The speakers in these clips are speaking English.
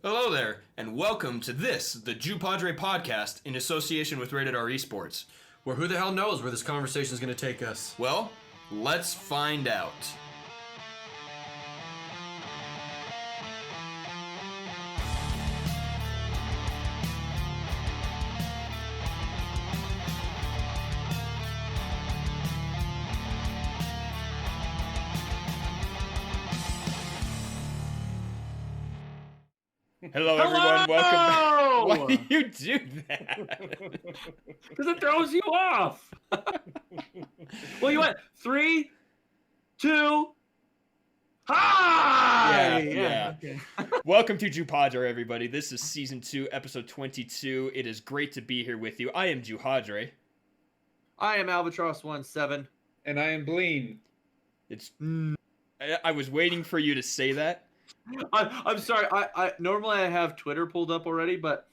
Hello there, and welcome to the JuPodRe podcast in association with Rated R Esports. Where who the hell knows where this conversation is going to take us? Well, let's find out. Hello, everyone. Welcome. Why do you do that? Because it throws you off. Well, you went 3, 2, hi! Yeah. Okay. Welcome to JuPodRe, everybody. This is Season 2, Episode 22. It is great to be here with you. I am Juhadre. I am Alvatross 17. And I am Blien. It's. I was waiting for you to say that. I'm sorry. I normally I have Twitter pulled up already, but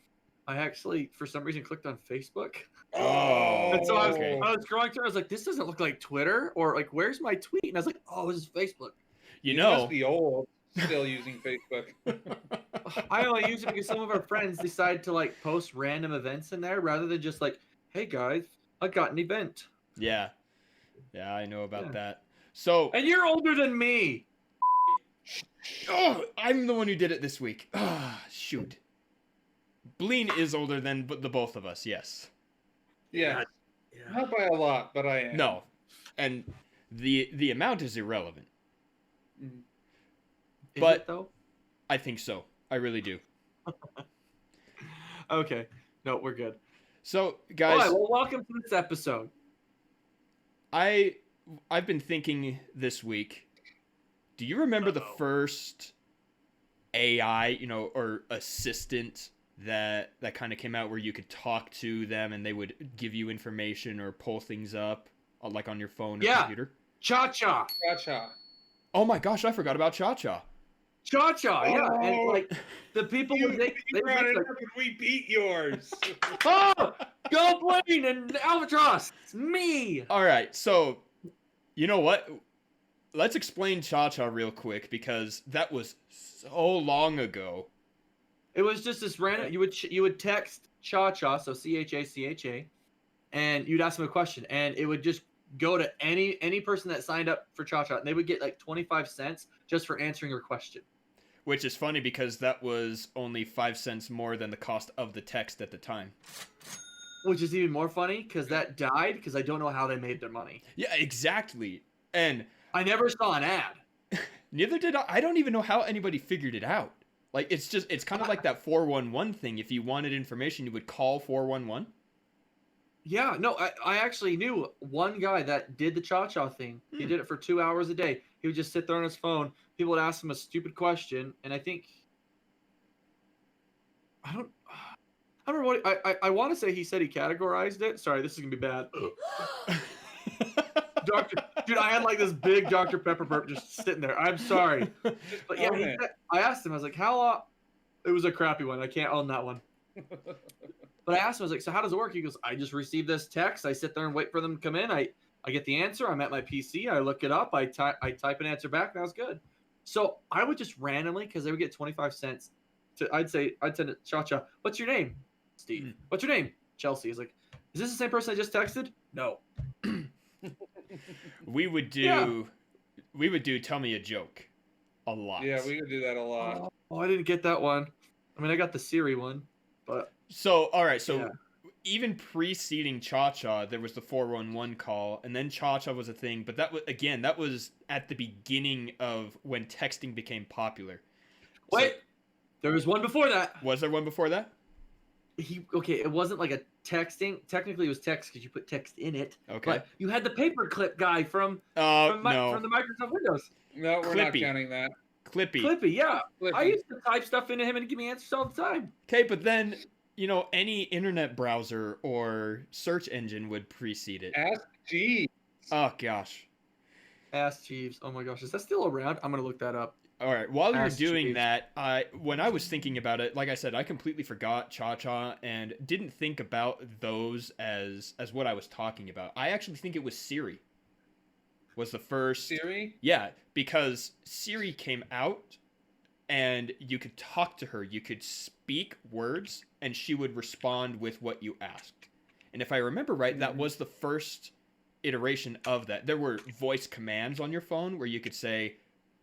I actually, for some reason, clicked on Facebook. Oh, And so I was scrolling through. I was like, this doesn't look like Twitter, or like, where's my tweet? And I was like, oh, this is Facebook. You must be old, still using Facebook. I only use it because some of our friends decide to like post random events in there rather than just like, hey guys, I got an event. Yeah, I know about that. So, And you're older than me. oh, I'm the one who did it this week. Shoot. Blien is older than the both of us, yes. Yeah. Not by a lot, but I am. No. And the amount is irrelevant. Is But it, though? I think so. I really do. Okay. No, we're good. So, guys, All right, well, welcome to this episode. I've been thinking this week. Do you remember the first AI, or assistant that kind of came out where you could talk to them and they would give you information or pull things up, like on your phone or computer? Cha-Cha. Cha-cha. Oh my gosh, I forgot about Cha-Cha. Cha-Cha, yeah. Oh. And like the people You would they brought it like, up and we beat yours. oh, go Blien and Albatross. It's me. All right, so you know what? Let's explain Cha-Cha real quick because that was so long ago. It was just this random. You would text Cha-Cha, so CHACHA, and you'd ask them a question, and it would just go to any person that signed up for Cha-Cha, and they would get like 25 cents just for answering your question. Which is funny because that was only 5 cents more than the cost of the text at the time. Which is even more funny because that died because I don't know how they made their money. Yeah, exactly. And I never saw an ad. neither did I. I don't even know how anybody figured it out. Like, it's kind of like that 411 thing. If you wanted information, you would call 411. Yeah, no, I actually knew one guy that did the Cha-Cha thing. He did it for 2 hours a day. He would just sit there on his phone. People would ask him a stupid question, and I don't remember what I want to say. He said he categorized it. Sorry, this is gonna be bad. Dude, I had like this big Dr. Pepper burp just sitting there. I'm sorry, but yeah, I asked him. I was like, "How long?" It was a crappy one. I can't own that one. But I asked him. I was like, "So how does it work?" He goes, "I just receive this text. I sit there and wait for them to come in. I get the answer. I'm at my PC. I look it up. I type an answer back. That was good." So I would just randomly, because they would get 25 cents. I'd send it, Cha-Cha. What's your name? Steve. What's your name? Chelsea. He's like, "Is this the same person I just texted?" No. We would do tell me a joke a lot. Yeah, we could do that a lot. Oh, I didn't get that one. I mean, I got the Siri one, but So, all right, so yeah. even preceding Cha-Cha, there was the 411 call, and then Cha-Cha was a thing, but that was at the beginning of when texting became popular. Wait, there was one before that. Was there one before that? It wasn't like a texting. Technically, it was text because you put text in it. Okay. But you had the paperclip guy from the Microsoft Windows. No, we're not Clippy. counting that. Clippy. Yeah. Clippy. I used to type stuff into him and give me answers all the time. Okay, but then, any internet browser or search engine would precede it. Ask Jeeves. Oh, gosh. Ask Jeeves. Oh my gosh, is that still around? I'm gonna look that up. All right, while you're Ask doing Jeeves. that, when I was thinking about it, like I said, I completely forgot Cha-Cha and didn't think about those as what I was talking about. I actually think it was Siri. Was the first. Siri? Yeah, because Siri came out and you could talk to her. You could speak words, and she would respond with what you asked. And if I remember right, that was the first iteration of that. There were voice commands on your phone where you could say,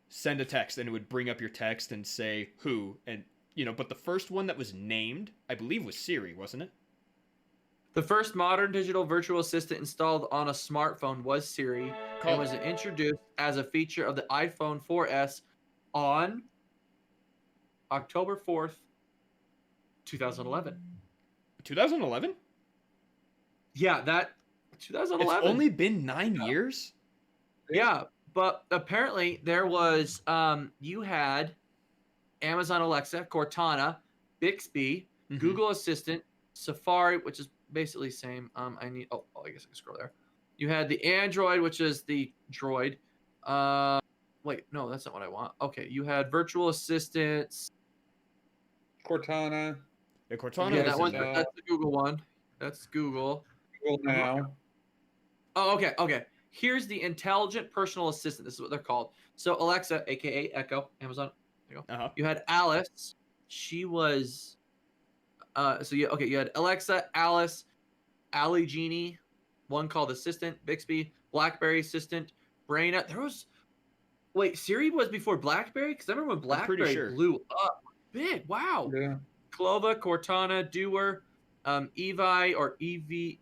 send a text, and it would bring up your text and say who. And, but the first one that was named, I believe, was Siri, wasn't it? The first modern digital virtual assistant installed on a smartphone was Siri and was introduced as a feature of the iPhone 4S on October 4th, 2011. 2011? Yeah, 2011. It's only been 9 years? Yeah, but apparently there was, you had Amazon Alexa, Cortana, Bixby, Google Assistant, Safari, which is basically the same. I guess I can scroll there. You had the Android, which is the Droid. Wait, no, that's not what I want. Okay, you had virtual assistants. Cortana. Yeah, Cortana. Yeah, that's the Google one. That's Google. Google Now. Oh, okay. Here's the intelligent personal assistant. This is what they're called. So Alexa, aka Echo, Amazon. There you go. You had Alice. She was. You had Alexa, Alice, Ali Genie, one called Assistant, Bixby, BlackBerry Assistant, Braina. Wait, Siri was before BlackBerry? Because I remember when BlackBerry blew up big. Wow. Yeah. Clova, Cortana, Doer, Evi or EVI.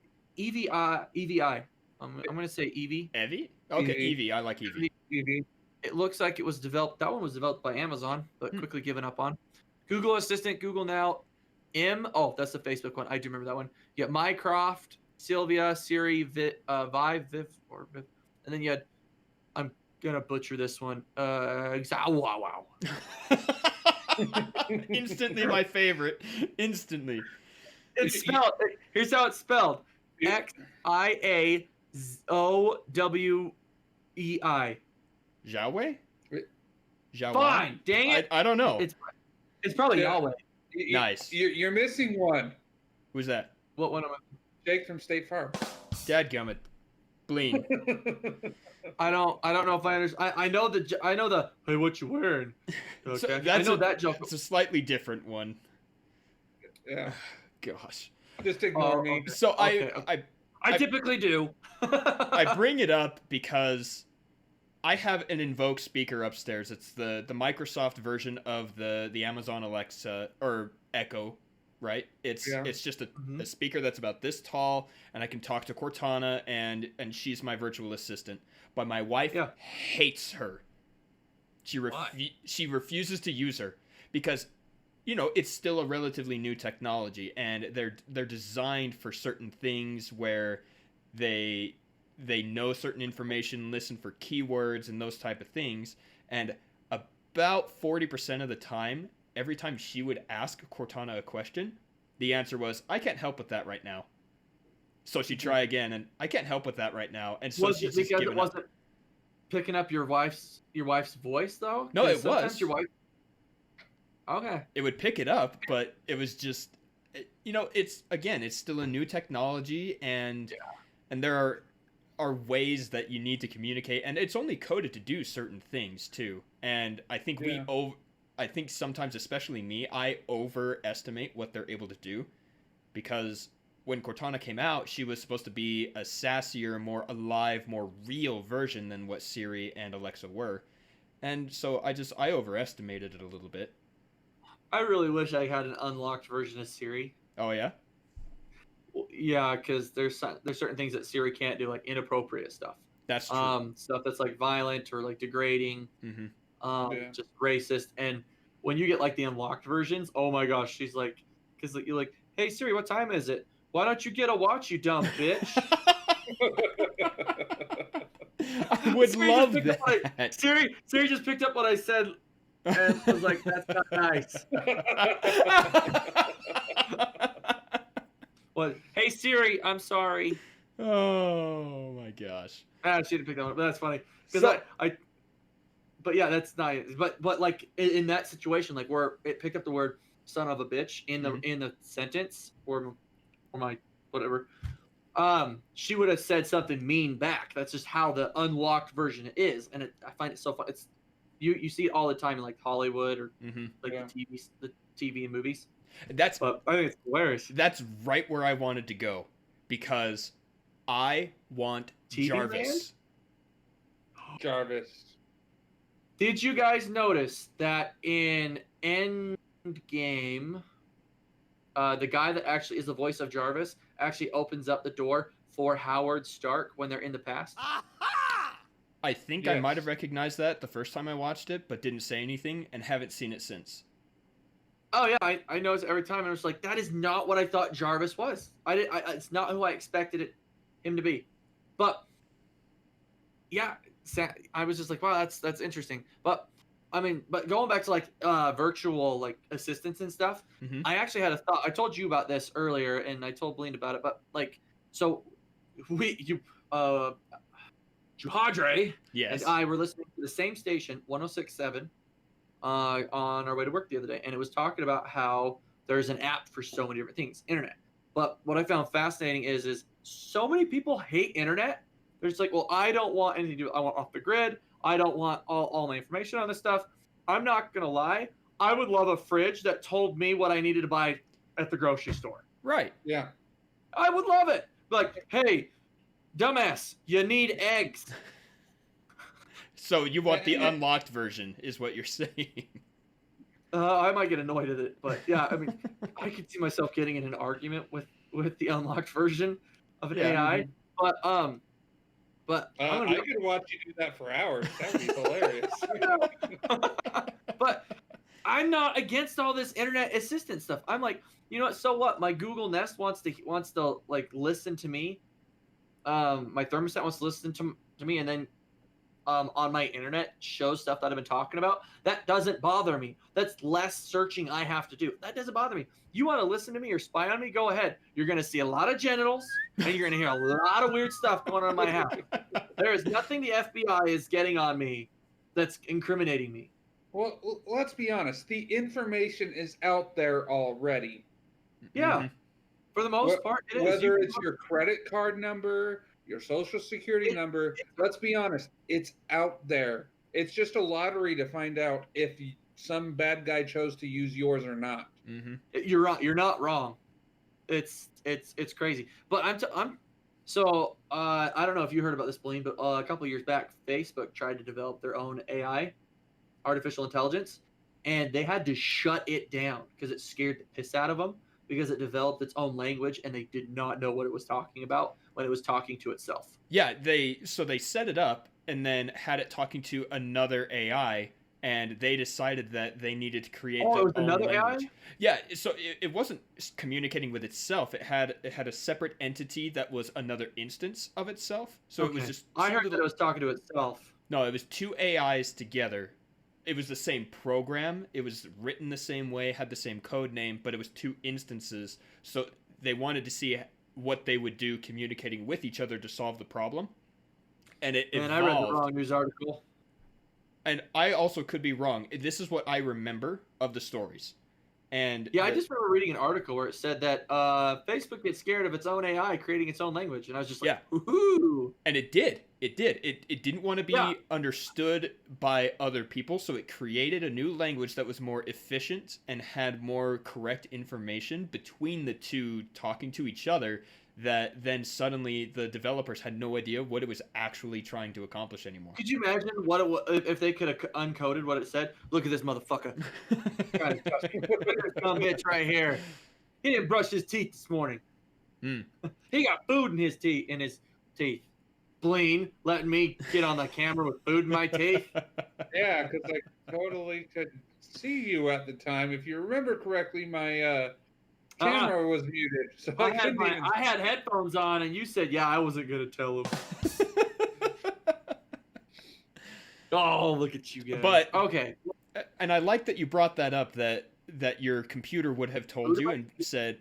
I'm going to say Eevee. Eevee? Okay, Eevee. I like Eevee. Eevee. It looks like it was developed. That one was developed by Amazon, but quickly given up on. Google Assistant, Google Now. That's the Facebook one. I do remember that one. You got Mycroft, Sylvia, Siri, Viv, and then you had, I'm gonna butcher this one. Wow. Instantly my favorite. Instantly. It's spelled. Here's how it's spelled. XIAOWEI. Xiaowei? Fine. Dang it. I don't know. It's probably Yahweh. Nice. You're missing one. Who's that? What one am I? Jake from State Farm. Dadgummit. Blien. I don't know if I understand. I know the hey, what you wearing? Okay. So I know that joke. It's a slightly different one. Yeah. Gosh. Just ignore me. Okay. So I typically do. I bring it up because I have an Invoke speaker upstairs. It's the Microsoft version of the Amazon Alexa or Echo, right? It's just a speaker that's about this tall, and I can talk to Cortana, and she's my virtual assistant. But my wife hates her. She refuses to use her because it's still a relatively new technology, and they're designed for certain things where they know certain information, listen for keywords and those type of things. And about 40% of the time, every time she would ask Cortana a question, the answer was, I can't help with that right now. So she'd try again, and I can't help with that right now. And so she's just given up. Picking up your wife's voice, though? No, it was. Your wife... Okay. It would pick it up, but it was just, it's still a new technology, and there are ways that you need to communicate, and it's only coded to do certain things too. And I think I think sometimes, especially me, I overestimate what they're able to do, because when Cortana came out, she was supposed to be a sassier, more alive, more real version than what Siri and Alexa were. And so I overestimated it a little bit. I really wish I had an unlocked version of Siri. Oh, yeah? Yeah, because there's certain things that Siri can't do, like inappropriate stuff. That's true. Stuff that's like violent or like degrading, just racist. And when you get like the unlocked versions, oh my gosh, she's like, because you're like, hey Siri, what time is it? Why don't you get a watch, you dumb bitch? I would love that. Siri just picked up what I said and was like, that's not nice. What? Hey Siri, I'm sorry. Oh my gosh. She didn't pick that up, but that's funny. Because but yeah, that's nice. But like in that situation, like where it picked up the word "son of a bitch" in the sentence or my whatever, she would have said something mean back. That's just how the unlocked version is, and I find it so fun. you see it all the time in like Hollywood or like Yeah. the TV and movies. That's But I think it's hilarious. that's right where I wanted to go because I want TV Jarvis. Jarvis. Did you guys notice that in Endgame, the guy that actually is the voice of Jarvis actually opens up the door for Howard Stark when they're in the past? I think I Yes. might have recognized that the first time I watched it, but didn't say anything and haven't seen it since. Oh yeah, I notice it every time, and I was like, that is not what I thought Jarvis was. It's not who I expected him to be. But yeah, I was just like, wow, that's interesting. But I mean, but going back to like virtual like assistants and stuff, Mhm. I actually had a thought. I told you about this earlier, and I told Blien about it. But like, so Juhadre Yes. and I were listening to the same station, 106.7, on our way to work the other day, and it was talking about how there's an app for so many different things, internet. But what I found fascinating is so many people hate internet. They're just like, well, I don't want anything to do. I want off the grid. I don't want all my information on this stuff. I'm not gonna lie. I would love a fridge that told me what I needed to buy at the grocery store. Right. Yeah. I would love it. Like, hey, dumbass, you need eggs. So you want the Yeah. unlocked version, is what you're saying. I might get annoyed at it, but yeah, I mean, I could see myself getting in an argument with the unlocked version of an Yeah. AI. But I'm I gonna could watch you do that for hours. That would be hilarious. but I'm not against all this internet assistant stuff. I'm like, you know what? So what? My Google Nest wants to like listen to me. My thermostat wants to listen to me, and then on my internet show stuff that I've been talking about. That doesn't bother me. That's less searching I have to do. That doesn't bother me. You want to listen to me or spy on me? Go ahead. You're going to see a lot of genitals and you're going to hear a lot of weird stuff going on in my house. There is nothing the FBI is getting on me that's incriminating me. Well, let's be honest. The information is out there already. Yeah. Mhm. For the most part, it is. Whether it's your credit card number, your social security number, let's be honest, it's out there. It's just a lottery to find out if some bad guy chose to use yours or not. Mhm. You're wrong. You're not wrong. It's crazy. But so I don't know if you heard about this, Blien, but a couple of years back, Facebook tried to develop their own AI, artificial intelligence, and they had to shut it down because it scared the piss out of them because it developed its own language and they did not know what it was talking about when it was talking to itself. Yeah, they set it up and then had it talking to another AI, and they decided that they needed to create Oh, their it was own another language. AI? Yeah, so it wasn't communicating with itself. It had a separate entity that was another instance of itself. So it was Okay. just I two heard little- that it was talking to itself. No, it was two AIs together. It was the same program. It was written the same way, had the same code name, but it was two instances. So they wanted to see what they would do communicating with each other to solve the problem. And it And evolved. I read the wrong news article. And I also could be wrong. This is what I remember of the stories. And Yeah, I just remember reading an article where it said that Facebook gets scared of its own AI creating its own language, and I was just like, Yeah. "Woohoo!" And it did. It did. It didn't want to be Yeah. understood by other people, so it created a new language that was more efficient and had more correct information between the two talking to each other, that then suddenly the developers had no idea what it was actually trying to accomplish anymore. Could you imagine what it if they could have uncoded what it said? Look at this motherfucker. Trying to touch me. Look at this dumb bitch right here. He didn't brush his teeth this morning. Hmm. He got food in his teeth. Blien letting me get on the camera with food in my teeth. Yeah, because I totally could see you at the time. If you remember correctly, my camera was muted, so I couldn't even. I had headphones on, and you said, "Yeah, I wasn't gonna tell him." Oh, look at you guys. But okay, and I like that you brought that up, that your computer would have told you and said,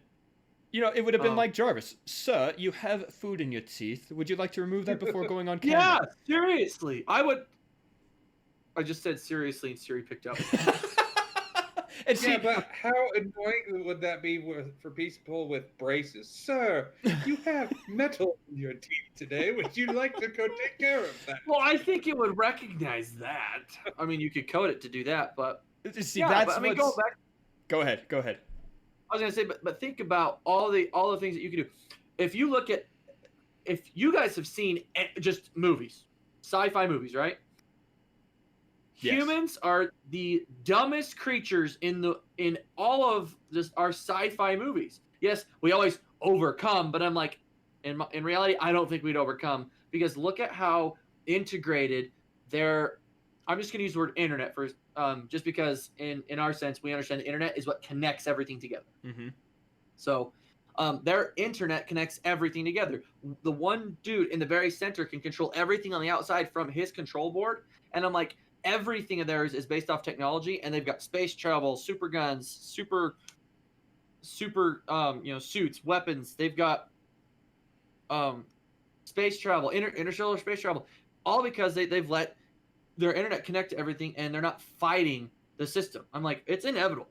you know, it would have been Oh. like, Jarvis, sir, you have food in your teeth. Would you like to remove that before going on camera? yeah, seriously, I would. I just said seriously, and Siri picked up. And see, Yeah, but how annoying would that be for people with braces? Sir, you have metal in your teeth today. Would you like to go take care of that? Well, I think it would recognize that. I mean, you could code it to do that, but see, yeah. that's But I mean, what's. go back. Go ahead. Go ahead. I was gonna say, but think about all the things that you can do. If you look at, if you guys have seen just movies, sci-fi movies, right? Yes. Humans are the dumbest creatures in all of just our sci-fi movies. Yes, we always overcome, but I'm like, in reality, I don't think we'd overcome, because look at how integrated they're. I'm just going to use the word internet first, just because in our sense, we understand the internet is what connects everything together. Mm-hmm. So their internet connects everything together. The one dude in the very center can control everything on the outside from his control board. And I'm like, everything of theirs is based off technology, and they've got space travel, super guns, super suits, weapons. They've got space travel, interstellar space travel, all because they've let their internet connect to everything, and they're not fighting the system. I'm like, it's inevitable.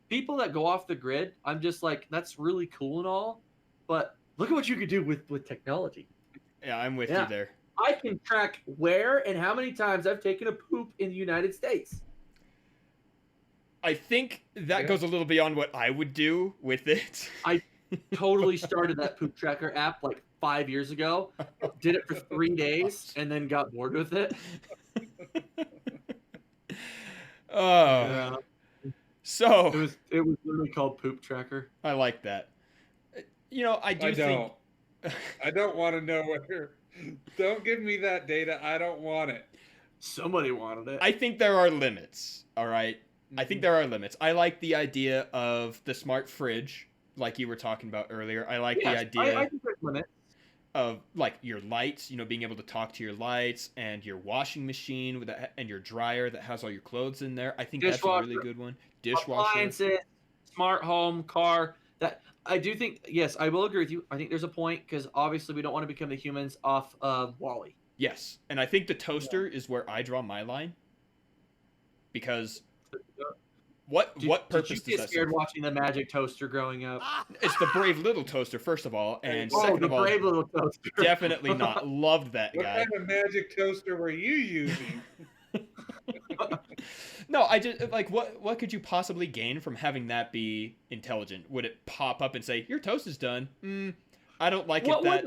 People that go off the grid, I'm just like, that's really cool and all, but look at what you could do with technology. Yeah, I'm with you there. I can track where and how many times I've taken a poop in the United States. I think that goes a little beyond what I would do with it. I totally started that poop tracker app like 5 years ago. Did it for 3 days and then got bored with it. Oh. Yeah. So it was literally called Poop Tracker. I like that. I think I don't want to know where. Don't give me that data. I don't want it. Somebody wanted it. I think there are limits. All right. I think there are limits. I like the idea of the smart fridge, like you were talking about earlier. I like the idea I think there's limits. of like your lights, being able to talk to your lights, and your washing machine and your dryer that has all your clothes in there. I think that's a really good one. Dishwasher, appliances, smart home, car. That I do think. Yes, I will agree with you. I think there's a point, because obviously we don't want to become the humans off of Wall-E. Yes, and I think the toaster is where I draw my line, because what purpose did you does get that scared serve? watching the Magic Toaster growing up? It's the brave little toaster, first of all, and second the of all, brave little toaster. definitely not. Loved that What guy. kind of magic toaster were you using? No, I just like what could you possibly gain from having that be intelligent? Would it pop up and say your toast is done? I don't like it that.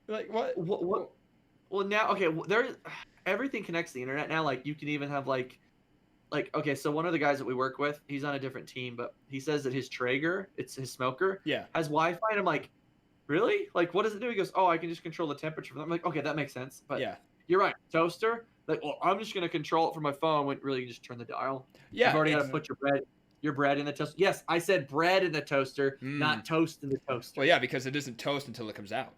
Like what? Well, now okay. There's everything connects to the internet now. Like you can even have like okay. So one of the guys that we work with, he's on a different team, but he says that his Traeger, it's his smoker, has Wi-Fi. And I'm like, really? Like, what does it do? He goes, oh, I can just control the temperature. I'm like, okay, that makes sense. But you're right. Toaster. Like, well, I'm just gonna control it from my phone. When really you just turn the dial. Yeah. You've already got to put your bread in the toaster. Yes, I said bread in the toaster, not toast in the toaster. Well, yeah, because it isn't toast until it comes out.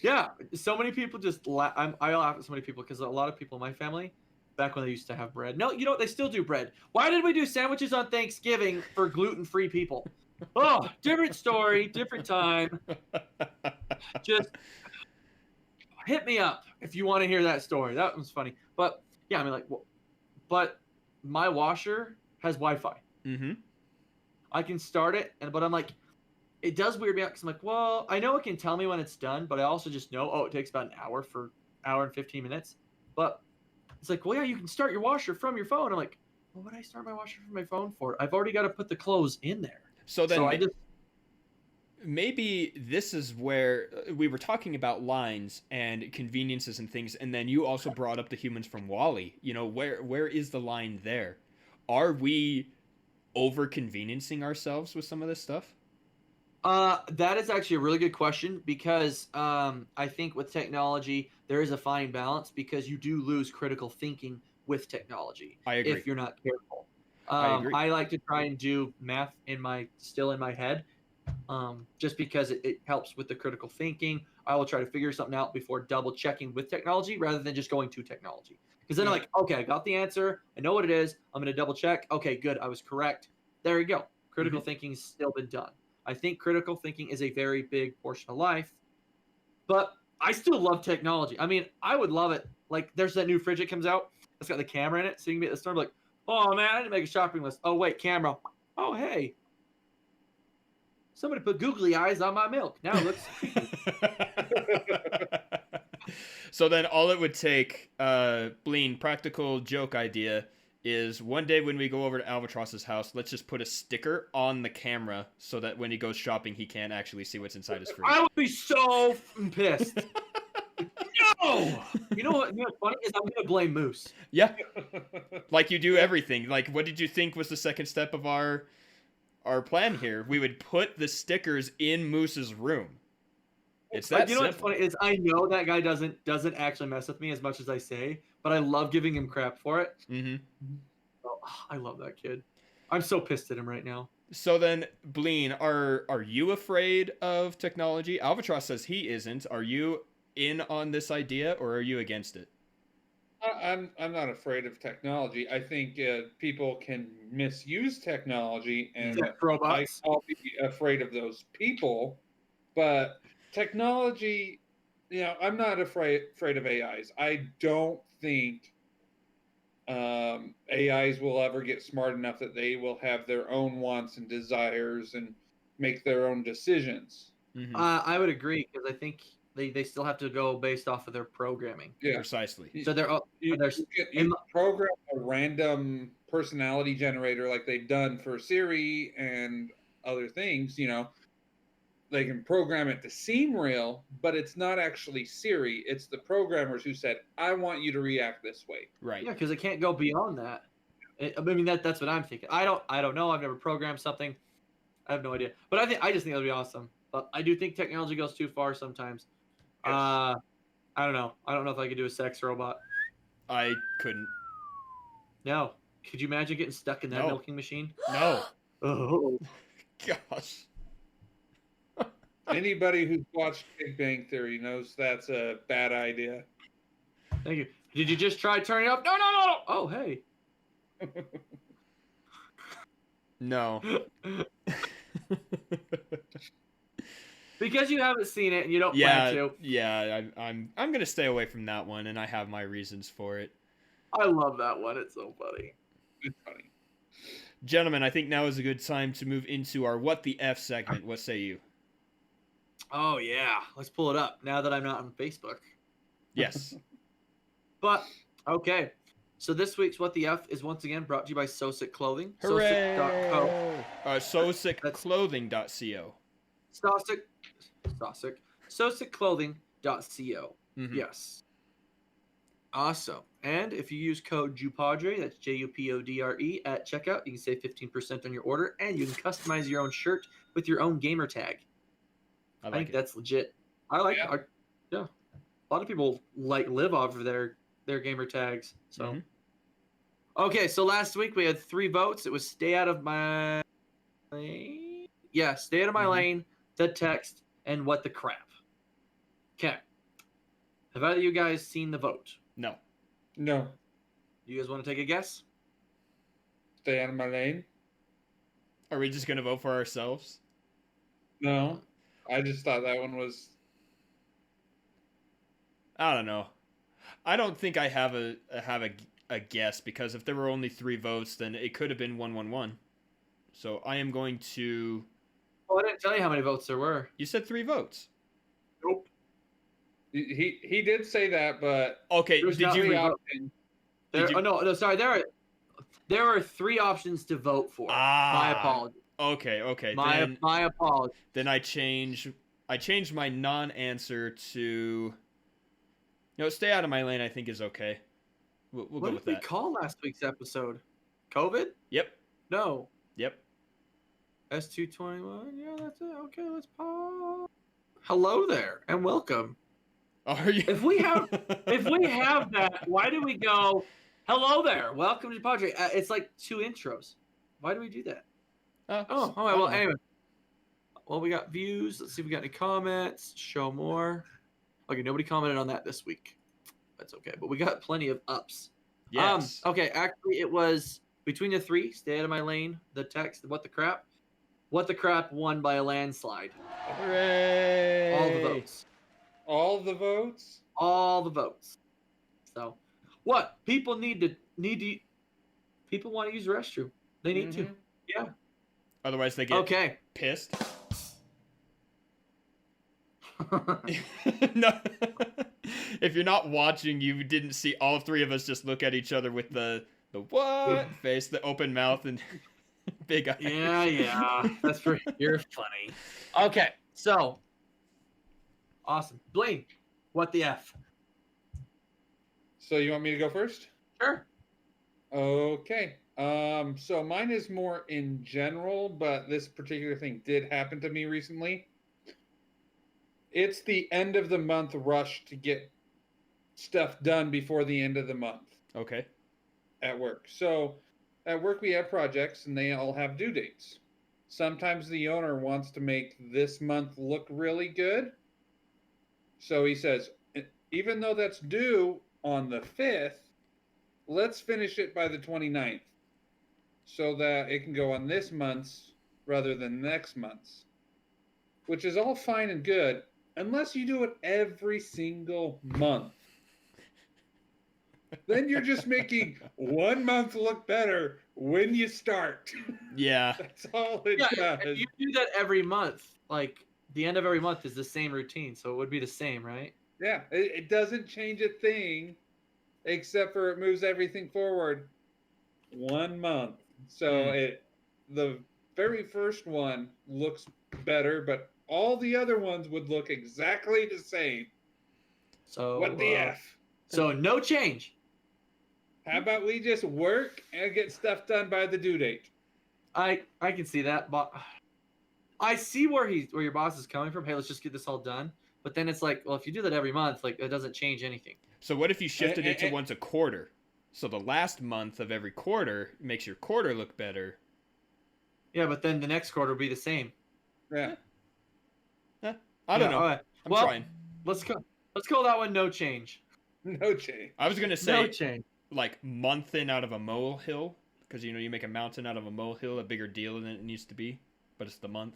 Yeah, so many people just I laugh at so many people, because a lot of people in my family, back when they used to have bread. No, you know what? They still do bread. Why did we do sandwiches on Thanksgiving for gluten-free people? Oh, different story, different time. Just hit me up if you want to hear that story. That was funny. But yeah, I mean, like, but my washer has Wi-Fi. Mm-hmm. I can start it, but I'm like, it does weird me out, because I'm like, well, I know it can tell me when it's done, but I also just know, it takes about an hour and 15 minutes. But it's like, well, yeah, you can start your washer from your phone. I'm like, well, what would I start my washer from my phone for? I've already got to put the clothes in there. So then I just maybe this is where we were talking about lines and conveniences and things, and then you also brought up the humans from Wall-E. Where is the line there? Are we over-conveniencing ourselves with some of this stuff? That is actually a really good question, because I think with technology there is a fine balance, because you do lose critical thinking with technology. I agree. If you're not careful. I agree. I like to try and do math still in my head, just because it helps with the critical thinking. I will try to figure something out before double checking with technology, rather than just going to technology. Because then I'm like, okay, I got the answer. I know what it is. I'm going to double check. Okay, good. I was correct. There you go. Critical thinking's still been done. I think critical thinking is a very big portion of life, but I still love technology. I mean, I would love it. Like, there's that new fridge that comes out. It's got the camera in it, so you can be at the store, like, Oh man, I didn't make a shopping list. Oh wait, camera. Oh hey, somebody put googly eyes on my milk. Now it looks creepy. So then all it would take, Blien, practical joke idea, is one day when we go over to Alvatross's house, let's just put a sticker on the camera so that when he goes shopping, he can't actually see what's inside his fridge. I would be so f***ing pissed. No! You know what's funny is I'm gonna blame Moose. Yeah, like you do everything. Like, what did you think was the second step of our plan here? We would put the stickers in Moose's room. It's that You know what's simple. funny is I know that guy doesn't actually mess with me as much as I say, but I love giving him crap for it. Mm-hmm. Oh, I love that kid. I'm so pissed at him right now. So then, Blien, are you afraid of technology? Albatross says he isn't. Are you in on this idea, or are you against it? I'm not afraid of technology. I think people can misuse technology, and Robots. I'll be afraid of those people. But technology, I'm not afraid of AIs. I don't think AIs will ever get smart enough that they will have their own wants and desires and make their own decisions. Mm-hmm. I would agree because I think they still have to go based off of their programming. Yeah, Precisely. So you can program a random personality generator like they've done for Siri and other things. They can program it to seem real, but it's not actually Siri. It's the programmers who said, "I want you to react this way." Right. Yeah, because it can't go beyond that. I mean, that's what I'm thinking. I don't know. I've never programmed something. I have no idea. But I just think that'd be awesome. But I do think technology goes too far sometimes. Yes. I don't know. I don't know if I could do a sex robot. I couldn't. No. Could you imagine getting stuck in that No. milking machine? No. Oh. Gosh. Anybody who's watched Big Bang Theory knows that's a bad idea. Thank you. Did you just try turning up? No. Oh, hey. No. Because you haven't seen it and you don't Yeah. plan to. Yeah. I'm gonna stay away from that one, and I have my reasons for it. I love that one. It's so funny. It's funny. Gentlemen, I think now is a good time to move into our What the F segment. What say you? Oh, yeah. Let's pull it up now that I'm not on Facebook. Yes. But, okay. So this week's What the F is once again brought to you by Sosic Clothing. Hooray! Sosic.co. SosicClothing.co. Sosicclothing.co. Mhm. Yes. Awesome. And if you use code JuPodRe, that's JuPodRe at checkout, you can save 15% on your order, and you can customize your own shirt with your own gamer tag. I think that's legit. I like Yeah. yeah. A lot of people live off of their gamer tags. So Mhm. Okay, so last week we had 3 votes. It was stay out of my lane. Yeah, stay out of my Mhm. lane, the text, and what the crap. Okay. Have either of you guys seen the vote? No. No, You guys want to take a guess? stay out of my lane. Are we just gonna vote for ourselves? No, I just thought that one was. I don't know. I don't think I have a guess, because if there were only 3 votes, then it could have been 1-1-1. So I am going to. Oh, I didn't tell you how many votes there were. You said 3 votes. Nope. He did say that, but Okay. There's Did not you? three the votes. option- There, Did you- no, sorry. There are 3 options to vote for. My apologies. Okay. My apologies. Then I changed my non-answer to. No, stay out of my lane. I think is okay. We'll What go did with we that. call last week's episode? COVID? Yep. No. Yep. S221. Yeah, that's it. Okay, let's pause. Hello there and welcome. Are you? If we have that, why do we go? Hello there, welcome to Padre. It's like 2 intros. Why do we do that? Oh, all right. Well, anyway. Well, we got views. Let's see if we got any comments. Show more. Okay, nobody commented on that this week. That's okay, but we got plenty of ups. Yes. Okay, actually, it was between the 3. Stay out of my lane. The text. What the crap? What the crap won by a landslide. Hooray! All the votes. all the votes. All the votes. So, what people need to people want to use the restroom. They need to. Yeah. Otherwise, they get Okay. pissed. No. If you're not watching, you didn't see all three of us just look at each other with the what face, the open mouth, and big eyes. Yeah. That's pretty. You're funny. Okay. So. Awesome. Blien, what the F? So you want me to go first? Sure. Okay. So mine is more in general, but this particular thing did happen to me recently. It's the end of the month rush to get stuff done before the end of the month. Okay. At work. So at work we have projects and they all have due dates. Sometimes the owner wants to make this month look really good. So he says, even though that's due on the 5th, let's finish it by the 29th so that it can go on this month's rather than next month's, which is all fine and good unless you do it every single month. Then you're just making 1 month look better when you start. Yeah. That's all it does. If you do that every month, like the end of every month is the same routine, so it would be the same, right? Yeah, it doesn't change a thing except for it moves everything forward 1 month. So the very first one looks better, but all the other ones would look exactly the same. So What the F? So no change. How about we just work and get stuff done by the due date? I can see that, but I see where your boss is coming from. Hey, let's just get this all done. But then it's like, well, if you do that every month, like it doesn't change anything. So what if you shifted it to once a quarter? So the last month of every quarter makes your quarter look better. Yeah, but then the next quarter will be the same. Yeah. I don't know. All right. I'm trying. Let's call that one no change. No change. I was gonna say No change. like monthing out of a molehill, because you make a mountain out of a molehill a bigger deal than it needs to be, but it's the month.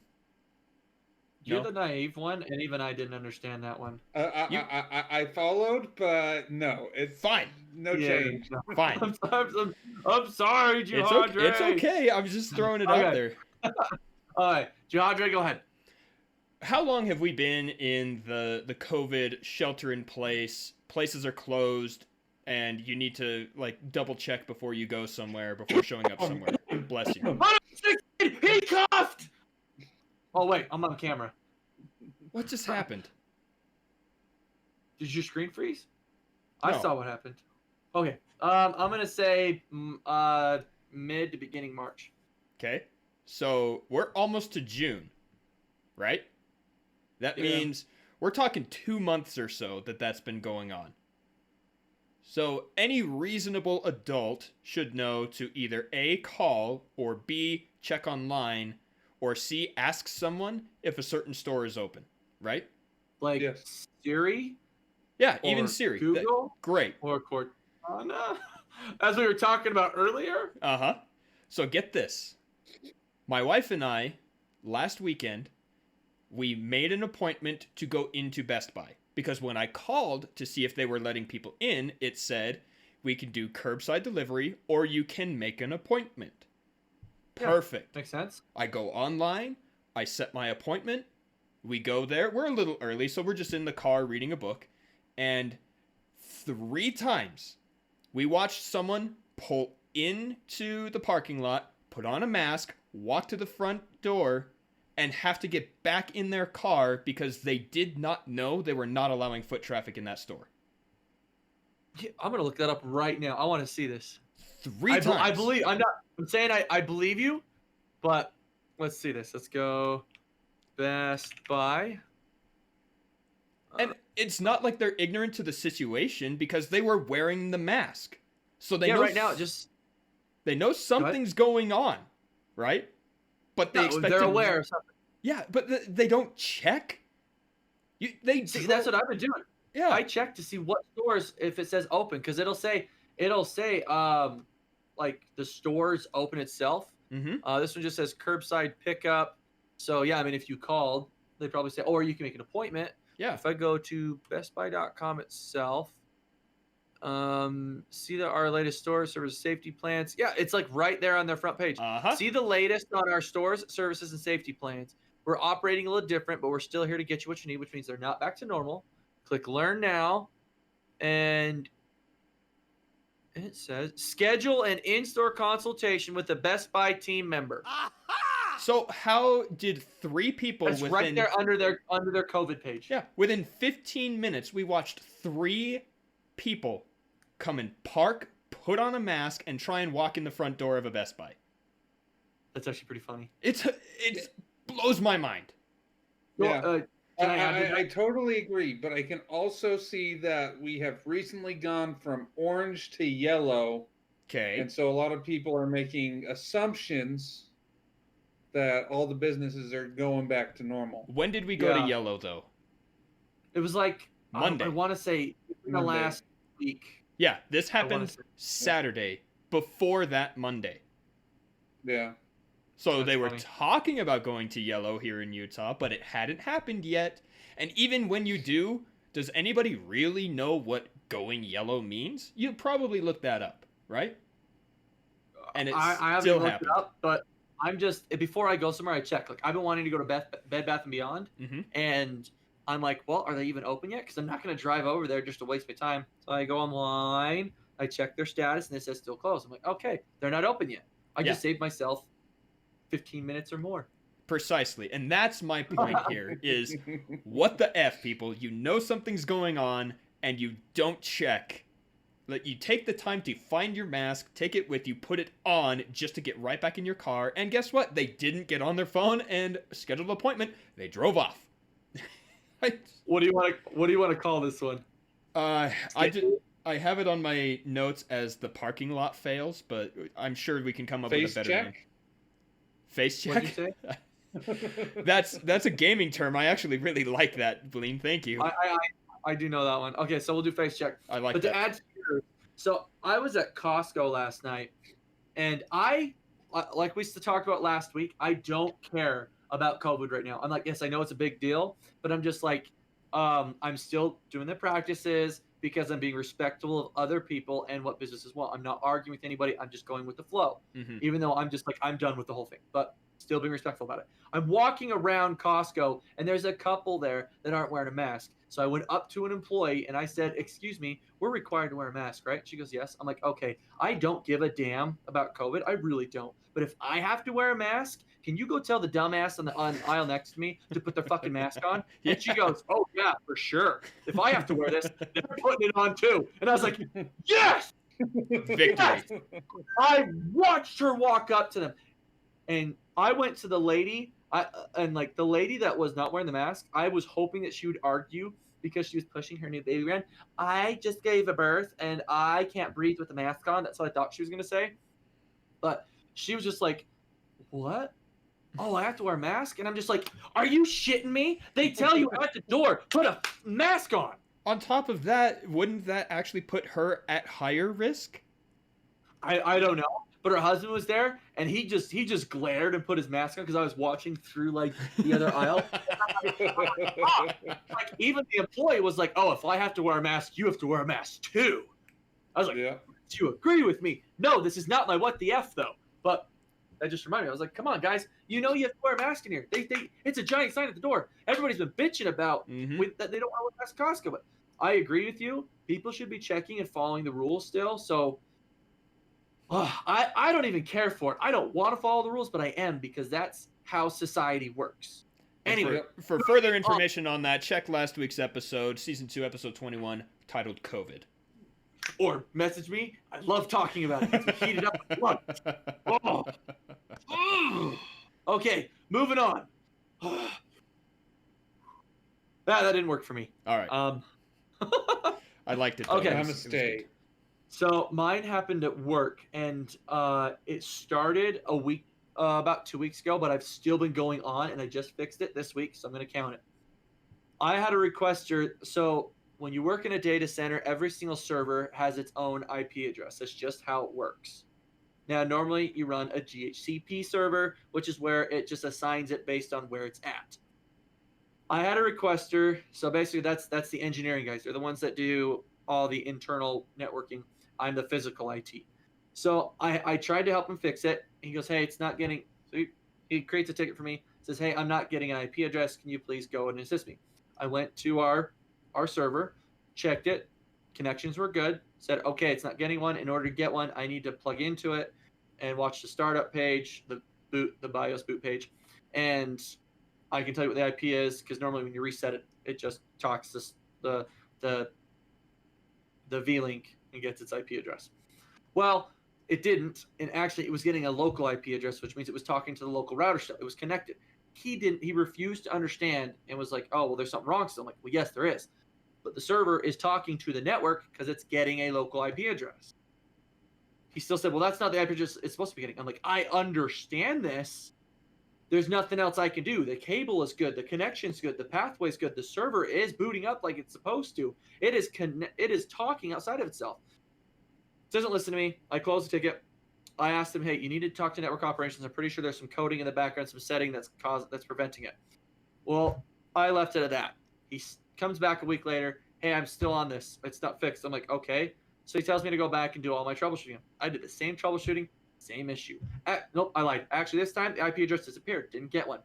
You're the naive one, and even I didn't understand that one. I followed, but no, it's Fine. No change. Fine. I'm sorry, Juhadre. It's okay. I was just throwing it out there. All right, Juhadre, go ahead. How long have we been in the COVID shelter in place? Places are closed, and you need to like double check before you go somewhere, before showing up somewhere. Bless you. He coughed. Oh wait, I'm on camera. What just happened? Did your screen freeze? No. I saw what happened. Okay. I'm gonna say mid to beginning March. Okay. So we're almost to June, right? That means we're talking 2 months or so that's been going on. So any reasonable adult should know to either A, call, or B, check online, or C, ask someone if a certain store is open, right? Like Siri? Yeah, even Siri. Google? Great. Or Cortana? As we were talking about earlier? Uh-huh. So get this. My wife and I, last weekend, we made an appointment to go into Best Buy. Because when I called to see if they were letting people in, it said, we can do curbside delivery or you can make an appointment. Perfect. Makes sense. I go online. I set my appointment. We go there. We're a little early, so we're just in the car reading a book. And 3 times we watched someone pull into the parking lot, put on a mask, walk to the front door, and have to get back in their car because they did not know they were not allowing foot traffic in that store. Yeah, I'm gonna look that up right now. I want to see this. 3 times. I believe. I'm saying I believe you, but let's see this. Let's go. Best Buy. And it's not like they're ignorant to the situation because they were wearing the mask. So they know right now they know something's going on, right? But they expect they're aware of something. Yeah, but they don't check. See, that's what I've been doing. Yeah, I check to see what stores if it says open because it'll say like the stores open itself. Mm-hmm. This one just says curbside pickup. So yeah, I mean if you called, they probably say, or you can make an appointment. Yeah. If I go to bestbuy.com itself, See our latest store service safety plans. Yeah, it's like right there on their front page. Uh-huh. See the latest on our stores, services, and safety plans. We're operating a little different, but we're still here to get you what you need, which means they're not back to normal. Click Learn Now, and it says schedule an in-store consultation with a Best Buy team member. So how did 3 people That's within right there under their COVID page. Yeah, within 15 minutes we watched 3 people come and park, put on a mask, and try and walk in the front door of a Best Buy. That's actually pretty funny. It blows my mind. Yeah. Can I add to that? I totally agree, but I can also see that we have recently gone from orange to yellow, Okay. and so a lot of people are making assumptions that all the businesses are going back to normal. When did we go to Yeah. yellow though? It was like Monday. I want to say in the Monday. last week. Yeah, this wanna happened say- Saturday before that Monday. Yeah. So That's they were funny. talking about going to yellow here in Utah, but it hadn't happened yet. And even when you do, does anybody really know what going yellow means? You probably look that up, right? And it I haven't still looked happened. it up, but I'm just before I go somewhere, I check. Like I've been wanting to go to Bed Bath and Beyond, Mhm. and I'm like, well, are they even open yet? Because I'm not going to drive over there just to waste my time. So I go online, I check their status, and it says still closed. I'm like, okay, they're not open yet. I just saved myself 15 minutes or more. Precisely. And that's my point here is what the F, people? You know something's going on and you don't check. Like, you take the time to find your mask, take it with you, put it on just to get right back in your car. And guess what? They didn't get on their phone and scheduled an appointment. They drove off. What do you want to call this one? I have it on my notes as the parking lot fails, but I'm sure we can come up with Face a better check? name. Face What'd check? you say? That's a gaming term. I actually really like that, Blien. Thank you. I do know that one. Okay, so we'll do face check. I like But that. to add to yours, so I was at Costco last night, and I, like we talked about last week, I don't care about COVID right now. I'm like, yes, I know it's a big deal, but I'm just like, I'm still doing the practices because I'm being respectful of other people and what businesses want. I'm not arguing with anybody. I'm just going with the flow, even though I'm just like, I'm done with the whole thing, but still being respectful about it. I'm walking around Costco, and there's a couple there that aren't wearing a mask. So I went up to an employee and I said, excuse me, we're required to wear a mask, right? She goes, yes. I'm like, okay, I don't give a damn about COVID. I really don't. But if I have to wear a mask, can you go tell the dumbass on the aisle next to me to put their fucking mask on? And she goes, oh, yeah, for sure. If I have to wear this, they're putting it on too. And I was like, yes! Victory. Yes! I watched her walk up to them. And I went to the lady, and like the lady that was not wearing the mask, I was hoping that she would argue because she was pushing her new baby around. I just gave a birth and I can't breathe with the mask on. That's what I thought she was going to say. But she was just like, what? Oh, I have to wear a mask? And I'm just like, are you shitting me? They tell you at the door, put a mask on. On top of that, wouldn't that actually put her at higher risk? I don't know. But her husband was there, and he just glared and put his mask on because I was watching through like the other aisle. Like even the employee was like, "Oh, if I have to wear a mask, you have to wear a mask too." I was like, Yeah. "Do you agree with me?" No, this is not my what the f though. But that just reminded me. I was like, "Come on, guys, you know you have to wear a mask in here. It's a giant sign at the door. Everybody's been bitching about that they don't want to wear a mask at Costco." But I agree with you. People should be checking and following the rules still. So. I don't even care for it. I don't want to follow the rules, but I am because that's how society works. Anyway, For further information on that, check last week's episode, Season 2, Episode 21, titled COVID. or message me. I love talking about it. It's me heated up with blood. Oh. Okay, moving on. That didn't work for me. All right. I liked it. Though. Okay. It was- Namaste. So mine happened at work, and it started about 2 weeks ago, but I've still been going on, and I just fixed it this week, so I'm going to count it. I had a requester. So when you work in a data center, every single server has its own IP address. That's just how it works. Now, normally you run a GHCP server, which is where it just assigns it based on where it's at. I had a requester. So basically, that's the engineering guys. They're the ones that do all the internal networking. I'm the physical IT. So I tried to help him fix it. He goes, hey, it's not getting. So he creates a ticket for me. Says, hey, I'm not getting an IP address. Can you please go and assist me? I went to our server, checked it. Connections were good. Said, okay, it's not getting one. In order to get one, I need to plug into it and watch the startup page, the BIOS boot page, and I can tell you what the IP is because normally when you reset it, it just talks this, the V-Link and gets its IP address. Well, it didn't, and actually it was getting a local IP address, which means it was talking to the local router still. It was connected. He refused to understand and was like, oh, well, there's something wrong still. I'm like, well, yes, there is. But the server is talking to the network because it's getting a local IP address. He still said, well, that's not the IP address it's supposed to be getting. I'm like, I understand this. There's nothing else I can do. The cable is good. The connection's good. The pathway's good. The server is booting up like it's supposed to. It is talking outside of itself. Doesn't listen to me. I close the ticket. I asked him, hey, you need to talk to network operations. I'm pretty sure there's some coding in the background, some setting that's preventing it. Well, I left it at that. He comes back a week later. Hey, I'm still on this. It's not fixed. I'm like, okay. So he tells me to go back and do all my troubleshooting. I did the same troubleshooting, same issue. Nope, I lied. Actually, this time the IP address disappeared. Didn't get one.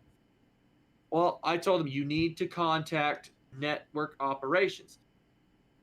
Well, I told him you need to contact network operations.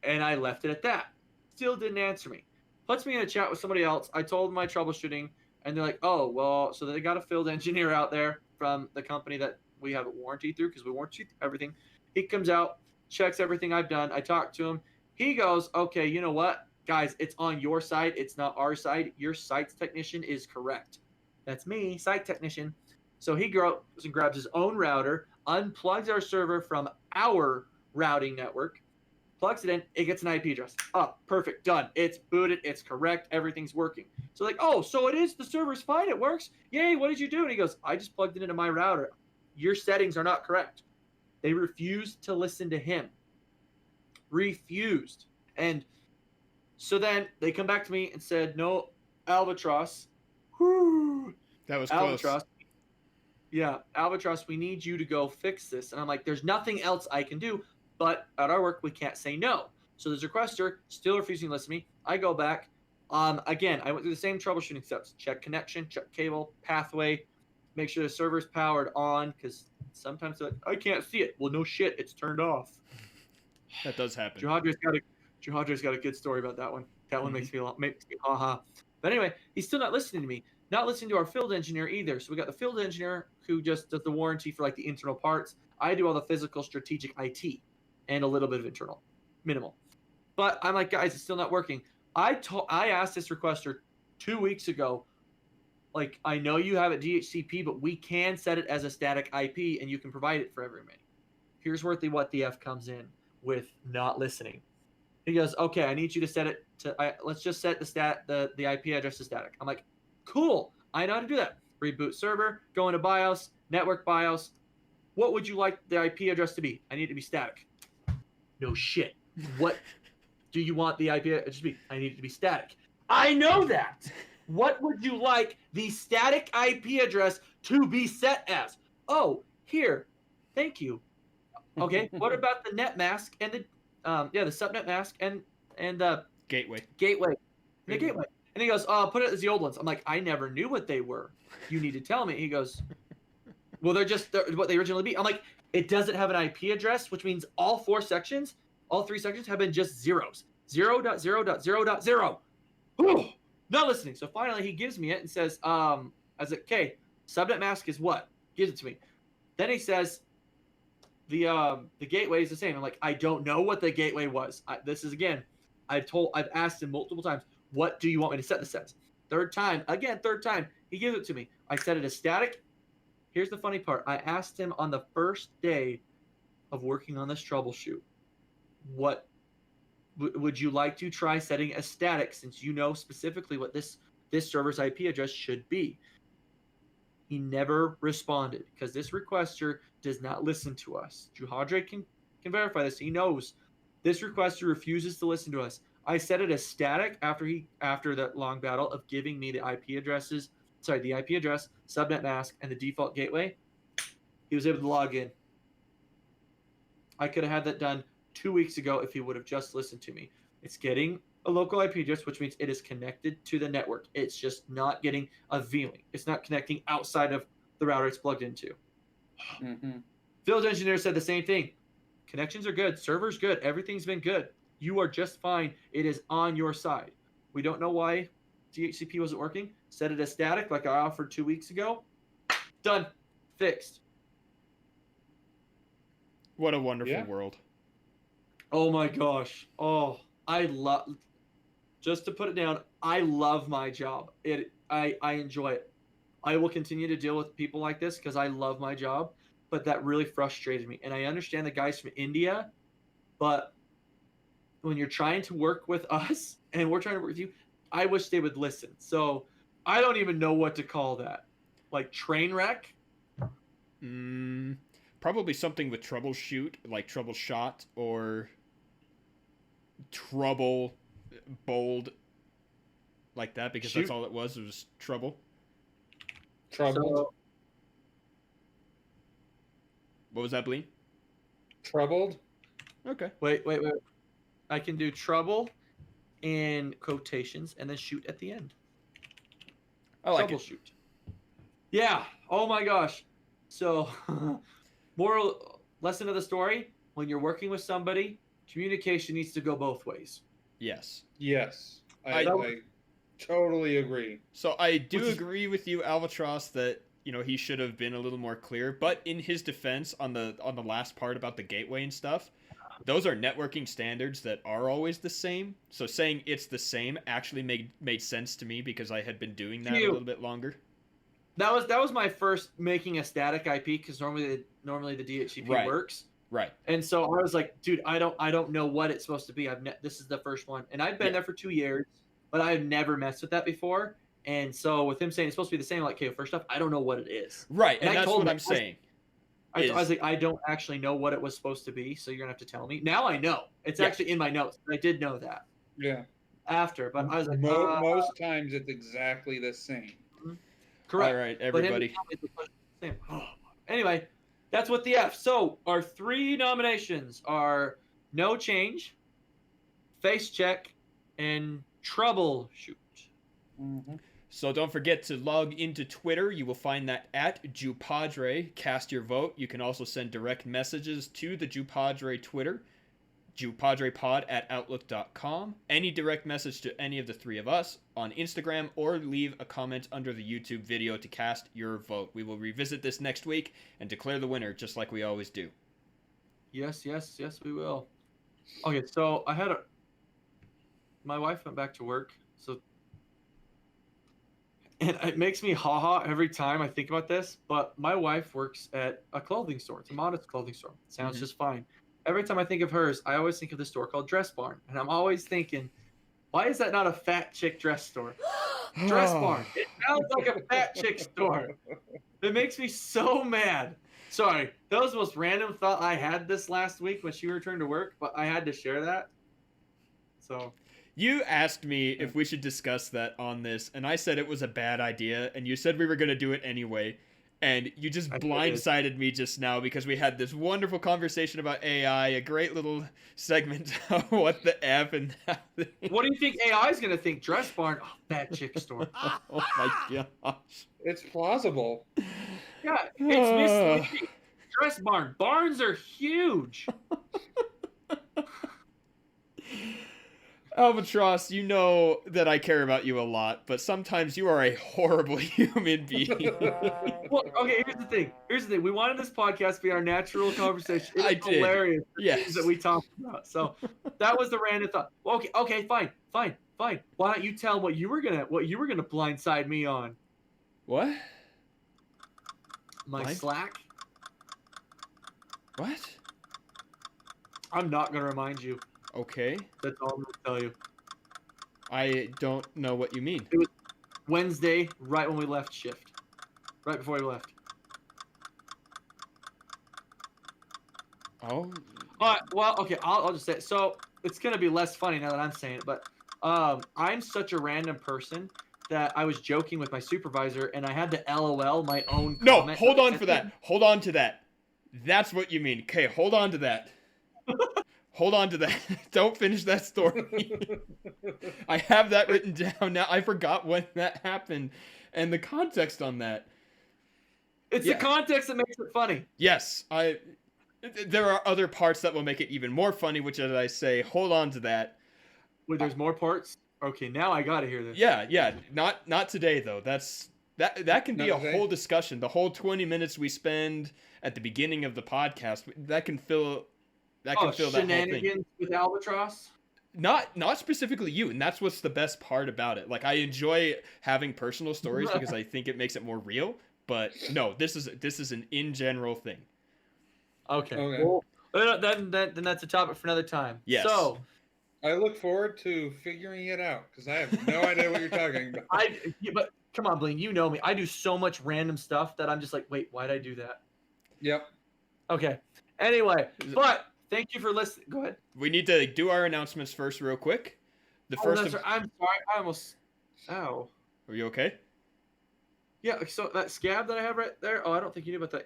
And I left it at that. Still didn't answer me. Puts me in a chat with somebody else. I told them my troubleshooting, and they're like, oh, well, so they got a field engineer out there from the company that we have a warranty through because we warranty everything. He comes out, checks everything I've done. I talk to him. He goes, okay, you know what? Guys, it's on your side. It's not our side. Your site's technician is correct. That's me, site technician. So he goes and grabs his own router, unplugs our server from our routing network, plugs it in, it gets an IP address. Oh, perfect, done. It's booted, it's correct, everything's working. So like, oh, so it is, the server's fine, it works. Yay, what did you do? And he goes, I just plugged it into my router. Your settings are not correct. They refused to listen to him. Refused. And so then they come back to me and said, no, Alvatross. Whoo. That was Alvatross. close. Yeah, Alvatross, we need you to go fix this. And I'm like, there's nothing else I can do. But at our work, we can't say no. So this requester still refusing to listen to me. I go back. Again, I went through the same troubleshooting steps. Check connection, check cable, pathway, make sure the server's powered on, because sometimes they're like, I can't see it. Well, no shit, it's turned off. That does happen. Juhadre's got a good story about that one. That one makes me ha-ha. But anyway, he's still not listening to me. Not listening to our field engineer either. So we got the field engineer who just does the warranty for like the internal parts. I do all the physical strategic IT. And a little bit of internal, minimal. But I'm like, guys, it's still not working. I asked this requester 2 weeks ago, like, I know you have it DHCP, but we can set it as a static IP, and you can provide it for everybody. Here's where what the F comes in with not listening. He goes, okay, I need you to set it to, let's just set the IP address to static. I'm like, cool, I know how to do that. Reboot server, go into BIOS, network BIOS. What would you like the IP address to be? I need it to be static. No shit. What do you want the IP address to be? I need it to be static. I know that. What would you like the static IP address to be set as? Oh, here. Thank you. Okay. What about the net mask and the subnet mask and the gateway? The gateway. And he goes, put it as the old ones. I'm like, I never knew what they were. You need to tell me. He goes, well, they're what they originally be. I'm like, it doesn't have an IP address, which means all three sections have been just zeros. 0.0.0.0. Whew, not listening. So finally he gives me it and says, I was like, okay, subnet mask is what? Gives it to me. Then he says, the gateway is the same. I'm like, I don't know what the gateway was. This is, again, I've asked him multiple times, what do you want me to set this as? Third time, he gives it to me. I set it as static. Here's the funny part. I asked him on the first day of working on this troubleshoot, what would you like to try setting as static, since you know specifically what this server's IP address should be? He never responded because this requester does not listen to us. Juhadre can verify this. He knows this requester refuses to listen to us. I set it as static after that long battle of giving me the IP address, subnet mask, and the default gateway. He was able to log in. I could have had that done 2 weeks ago if he would have just listened to me. It's getting a local IP address, which means it is connected to the network. It's just not getting a V-Link. It's not connecting outside of the router it's plugged into. Mm-hmm. Field engineer said the same thing. Connections are good. Server's good. Everything's been good. You are just fine. It is on your side. We don't know why DHCP wasn't working. Set it as static like I offered 2 weeks ago. Done. Fixed. What a wonderful Yeah. world. Oh my gosh. Oh, I love, just to put it down, I love my job. I enjoy it. I will continue to deal with people like this because I love my job, but that really frustrated me. And I understand the guys from India, but when you're trying to work with us and we're trying to work with you, I wish they would listen. So I don't even know what to call that. Like train wreck? Probably something with troubleshoot, like troubleshot or trouble bold like that, because that's all it was. It was trouble. Troubled. So, What was that, Blien? Troubled. Okay. wait. I can do trouble in quotations and then shoot at the end. I like it. Troubleshoot. Yeah. Oh my gosh. So, moral lesson of the story: when you're working with somebody, communication needs to go both ways. Yes. Yes. I I- totally agree. So I do Which is- agree with you, Albatross, that he should have been a little more clear. But in his defense, on the last part about the gateway and stuff, those are networking standards that are always the same. So saying it's the same actually made sense to me because I had been doing that a little bit longer. That was my first making a static IP because normally the DHCP Right. works. Right. And so I was like, dude, I don't know what it's supposed to be. This is the first one, and I've been Yeah. there for 2 years, but I've never messed with that before. And so with him saying it's supposed to be the same, like, okay, first off, I don't know what it is. Right. And And I that's told what him- I'm saying. I was like, I don't actually know what it was supposed to be, so you're gonna have to tell me. Now I know. It's Yeah. actually in my notes. I did know that Yeah. after, but I was like, Most times it's exactly the same. correct. All right, But him everybody. telling me it's the same. Anyway, that's what the F. So our 3 nominations are no change, face check, and troubleshoot. Mm-hmm. So don't forget to log into Twitter. You will find that at JuPodRe. Cast your vote. You can also send direct messages to the JuPodRe Twitter, JuPodRePod@outlook.com. Any direct message to any of the 3 of us on Instagram, or leave a comment under the YouTube video to cast your vote. We will revisit this next week and declare the winner just like we always do. Yes, we will. Okay, so my wife went back to work, and it makes me haha every time I think about this, but my wife works at a clothing store. It's a modest clothing store. It sounds just fine. Every time I think of hers, I always think of this store called Dress Barn, and I'm always thinking, why is that not a fat chick dress store? Dress Barn. It sounds like a fat chick store. It makes me so mad. Sorry, that was the most random thought I had this last week when she returned to work, but I had to share that. So You asked me if we should discuss that on this, and I said it was a bad idea, and you said we were going to do it anyway. And you just blindsided me just now because we had this wonderful conversation about AI, a great little segment of what the F and that. what do you think AI is going to think? Dress Barn? Oh, fat chick store. Oh my gosh. It's plausible. Yeah, it's misleading. Dress Barn. Barns are huge. Albatross, you know that I care about you a lot, but sometimes you are a horrible human being. Well, okay, here's the thing. We wanted this podcast to be our natural conversation. It's I did. hilarious. The Yes. things that we talked about. So that was the random thought. Well, okay, fine. Why don't you tell what you were gonna blindside me on? What? My Blind? Slack? What? I'm not gonna remind you. Okay. That's all I'm gonna tell you. I don't know what you mean. Wednesday, right when we left shift. Right before we left. Oh. Well, okay, I'll just say it. So it's gonna be less funny now that I'm saying it, but I'm such a random person that I was joking with my supervisor and I had to LOL my own No, comment. hold on for that. Hold on to that. That's what you mean. Okay, hold on to that. hold on to that. Don't finish that story. I have that written down now. I forgot when that happened and the context on that. It's the context that makes it funny. Yes, there are other parts that will make it even more funny, which, as I say, hold on to that. Wait, there's more parts? Okay, now I gotta hear this. Yeah. Not today though. That can be Not a today? whole discussion. The whole 20 minutes we spend at the beginning of the podcast, that can fill that whole thing. Shenanigans with Albatross? Not specifically you, and that's what's the best part about it. Like, I enjoy having personal stories because I think it makes it more real. But no, this is an in general thing. Okay. Okay. Well, then that's a topic for another time. Yes. So I look forward to figuring it out because I have no idea what you're talking about. but come on, Blien, you know me. I do so much random stuff that I'm just like, wait, why'd I do that? Yep. Okay. Anyway, but thank you for listening. Go ahead. We need to do our announcements first, real quick. The first. I'm sorry. I almost. Ow. Are you okay? Yeah. So that scab that I have right there. Oh, I don't think you knew about that.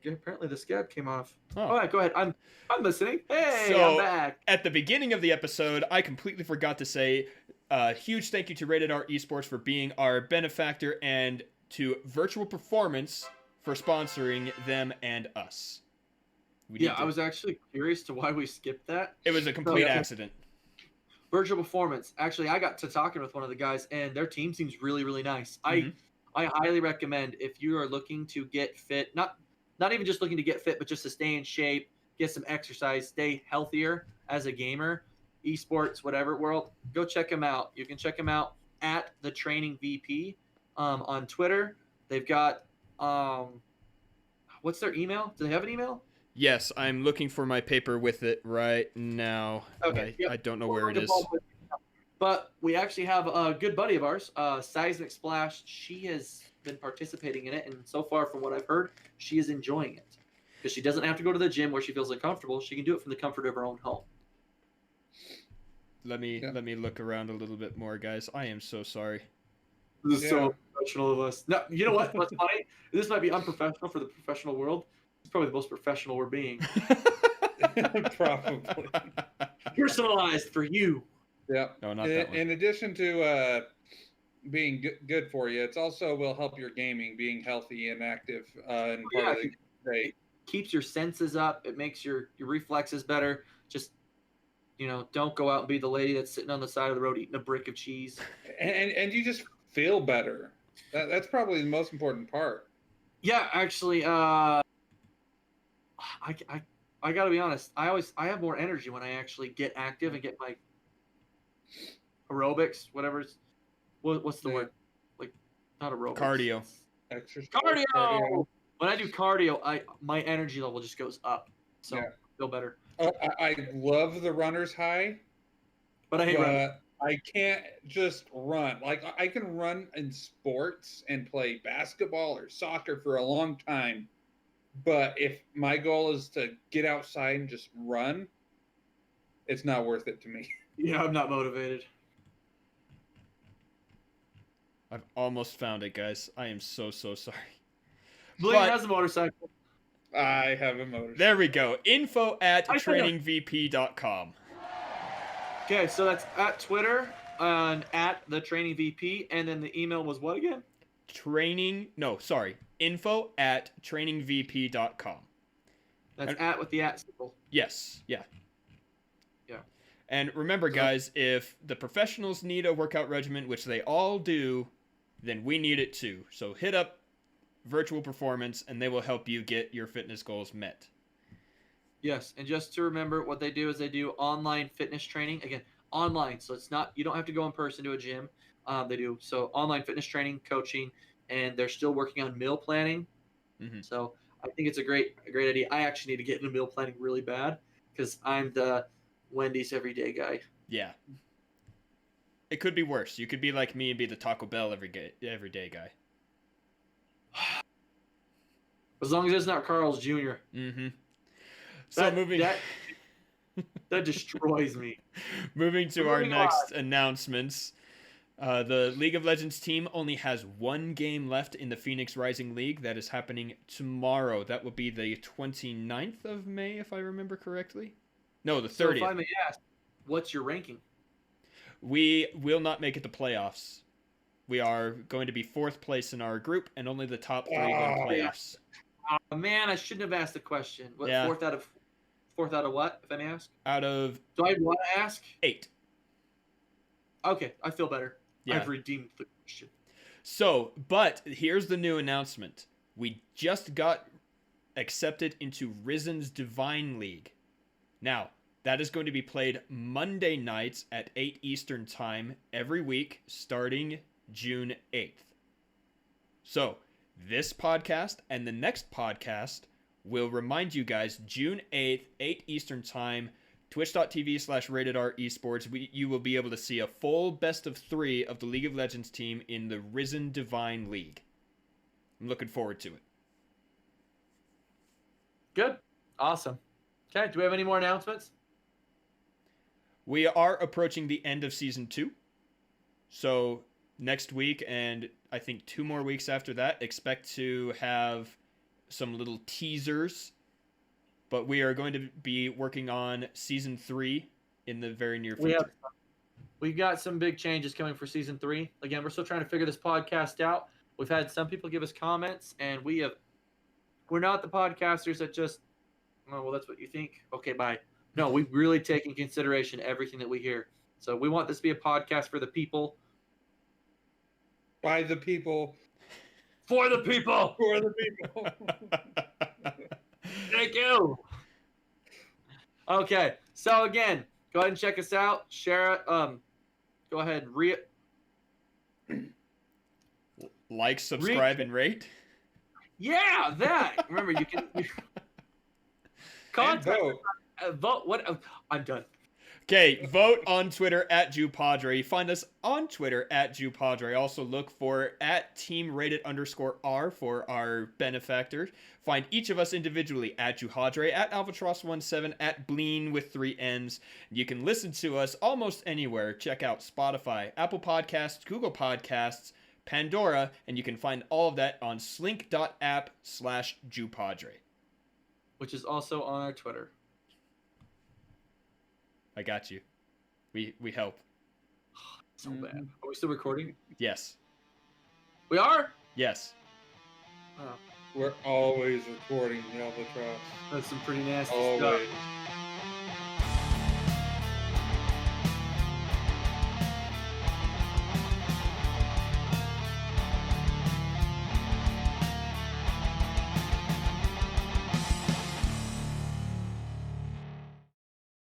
Apparently the scab came off. Oh. All right, go ahead. I'm listening. Hey, So, I'm back. At the beginning of the episode, I completely forgot to say a huge thank you to Rated R Esports for being our benefactor and to Virtual Performance for sponsoring them and us. I was actually curious to why we skipped that. It was a complete accident. Virtual Performance. Actually, I got to talking with one of the guys, and their team seems really, really nice. Mhm. I highly recommend if you are looking to get fit, not even just looking to get fit, but just to stay in shape, get some exercise, stay healthier as a gamer, esports, whatever world, go check them out. You can check them out at the Training VP on Twitter. They've got what's their email? Do they have an email? Yes, I'm looking for my paper with it right now. Okay, I don't know where it is. But we actually have a good buddy of ours, Seismic Splash. She has been participating in it, and so far, from what I've heard, she is enjoying it because she doesn't have to go to the gym where she feels uncomfortable. She can do it from the comfort of her own home. Let me look around a little bit more, guys. I am so sorry. This is so professional of us. No, you know what? What's funny? This might be unprofessional for the professional world. It's probably the most professional we're being. Probably. Personalized for you. Yeah. No, not that one. In addition to being good for you, it's also will help your gaming, being healthy and active and part of the day. It keeps your senses up. It makes your reflexes better. Just, don't go out and be the lady that's sitting on the side of the road eating a brick of cheese. And you just feel better. That's probably the most important part. Yeah, actually, I gotta be honest. I have more energy when I actually get active and get my aerobics, what's the word? Like, not aerobics. Cardio. Exercise. Cardio. When I do cardio, my energy level just goes up. So I feel better. I love the runner's high, But I hate running. I can't just run. Like, I can run in sports and play basketball or soccer for a long time. But if my goal is to get outside and just run, it's not worth it to me. Yeah, I'm not motivated. I've almost found it, guys. I am so sorry. Blien has a motorcycle. I have a motorcycle. There we go. info@trainingvp.com. Okay, so that's at Twitter and at the Training VP, and then the email was what again? info@trainingvp.com. That's at with the at symbol. Yes, yeah. Yeah. And remember, guys, if the professionals need a workout regimen, which they all do, then we need it too. So hit up Virtual Performance, and they will help you get your fitness goals met. Yes, and just to remember, what they do is they do online fitness training. Again, online, so it's not, you don't have to go in person to a gym. They do so online fitness training, coaching, and they're still working on meal planning. Mm-hmm. So I think it's a great idea. I actually need to get into meal planning really bad because I'm the Wendy's everyday guy. Yeah. It could be worse. You could be like me and be the Taco Bell everyday guy. As long as it's not Carl's Jr. Mm-hmm. So that destroys me. Moving to our next announcements. The League of Legends team only has one game left in the Phoenix Rising League. That is happening tomorrow. That will be the 29th of May, if I remember correctly. No, the 30th. So if I may ask, what's your ranking? We will not make it to playoffs. We are going to be 4th place in our group, and only the top 3 go to playoffs. Oh, man, I shouldn't have asked the question. What, Yeah. fourth out of what, if I may ask? Out of Do I want to ask? 8. Okay, I feel better. Yeah. I've redeemed the question. So, but here's the new announcement. We just got accepted into Risen's Divine League. Now, that is going to be played Monday nights at 8 Eastern Time every week, starting June 8th. So, this podcast and the next podcast will remind you guys, June 8th, 8 Eastern Time, twitch.tv/ratedr esports. You will be able to see a full best of 3 of the League of Legends team in the Risen Divine League. I'm looking forward to it. Good. Awesome. Okay, do we have any more announcements? We are approaching the end of Season 2. So next week, and I think 2 more weeks after that, expect to have some little teasers. But we are going to be working on Season 3 in the very near future. We've got some big changes coming for Season 3. Again, we're still trying to figure this podcast out. We've had some people give us comments, and we're not the podcasters that just, oh, well, that's what you think. Okay, bye. No, we really take in consideration everything that we hear. So we want this to be a podcast for the people. By the people. For the people. For the people. Thank you. Okay, so again, go ahead and check us out. Share it. Go ahead. Like, subscribe, and rate. Yeah, that. Remember, you can contact vote. Vote. What? I'm done. Okay, vote on Twitter at JuPodRe. Find us on Twitter at JuPodRe. Also look for at @teamrated_R for our benefactors. Find each of us individually at Juhadre, at Alvatross17, at Blien with 3 N's. You can listen to us almost anywhere. Check out Spotify, Apple Podcasts, Google Podcasts, Pandora, and you can find all of that on slink.app/JuPodRe. Which is also on our Twitter. I got you. We help. So bad. Are we still recording? Yes. We are? Yes. Oh, We're always recording, the Albatross. that's some pretty nasty Always. stuff.